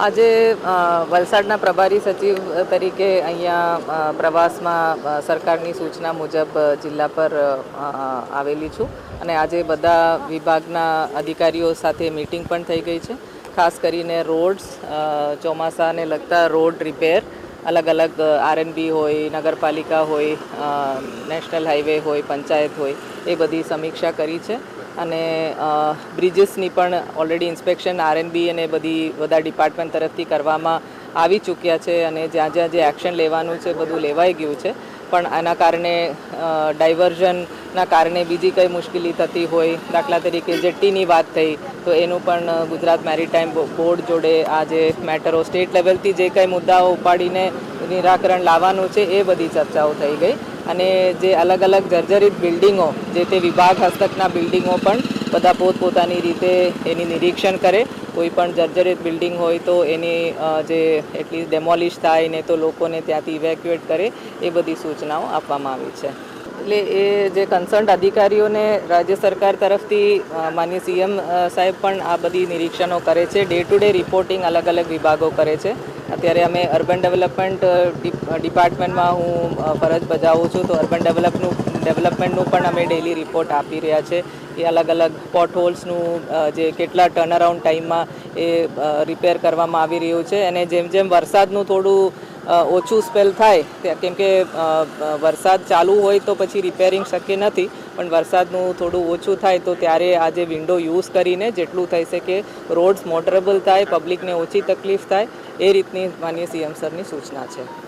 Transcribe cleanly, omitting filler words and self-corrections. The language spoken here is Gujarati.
આજે વલસાડના પ્રભારી સચિવ તરીકે અહીંયા પ્રવાસમાં સરકારની સૂચના મુજબ જિલ્લા પર આવેલી છું અને આજે બધા વિભાગના અધિકારીઓ સાથે મીટિંગ પણ થઈ ગઈ છે. ખાસ કરીને રોડ્સ, ચોમાસાને લગતા રોડ રિપેર, અલગ અલગ આરએનબી હોય, નગરપાલિકા હોય, નેશનલ હાઈવે હોય, પંચાયત હોય, એ બધી સમીક્ષા કરી છે. અને બ્રિજીસની પણ ઓલરેડી ઇન્સ્પેક્શન આરએનબી અને બધા ડિપાર્ટમેન્ટ તરફથી કરવામાં આવી ચૂક્યા છે અને જ્યાં જ્યાં જે એક્શન લેવાનું છે બધું લેવાઈ ગયું છે. પણ આના કારણે ડાયવર્ઝનના કારણે બીજી કંઈ મુશ્કેલી થતી હોય, દાખલા તરીકે જેટ્ટીની વાત થઈ તો એનું પણ ગુજરાત મેરીટાઈમ બોર્ડ જોડે આ જે મેટરો સ્ટેટ લેવલથી જે કંઈ મુદ્દાઓ ઉપાડીને નિરાકરણ લાવવાનું છે એ બધી ચર્ચાઓ થઈ ગઈ. અને જે અલગ અલગ જર્જરિત બિલ્ડિંગો, જે તે વિભાગ હસ્તકના બિલ્ડિંગો પણ બધા પોતપોતાની રીતે એની નિરીક્ષણ કરે. કોઈ પણ જર્જરિત બિલ્ડિંગ હોય તો એની જે એટલી ડેમોલિશ થાય ને તો લોકોને ત્યાંથી ઇવેક્યુએટ કરે, એ બધી સૂચનાઓ આપવામાં આવી છે. એટલે એ જે કન્સર્ન્ડ અધિકારીઓને રાજ્ય સરકાર તરફથી માનનીય સીએમ સાહેબ પણ આ બધી નિરીક્ષણો કરે છે. ડે ટુ ડે રિપોર્ટિંગ અલગ અલગ વિભાગો કરે છે. અત્યારે અમે અર્બન ડેવલપમેન્ટ ડિપાર્ટમેન્ટમાં હું ફરજ બજાવું છું, તો અર્બન ડેવલપમેન્ટનું પણ અમે ડેલી રિપોર્ટ આપી રહ્યા છે. એ અલગ અલગ પોટ હોલ્સનું જે કેટલા ટર્નઅરાઉન્ડ ટાઈમમાં એ રિપેર કરવામાં આવી રહ્યું છે. અને જેમ જેમ વરસાદનું થોડું ઓછું સ્પેલ થાય, કેમ કે વરસાદ ચાલુ હોય તો પછી રિપેરિંગ શક્ય નથી, પણ વરસાદનું થોડું ઓછું થાય તો ત્યારે આ જે વિન્ડો યુઝ કરીને જેટલું થઈ શકે રોડ્સ મોટરેબલ થાય, પબ્લિકને ઓછી તકલીફ થાય, એ રીતની માનનીય સીએમ સરની સૂચના છે.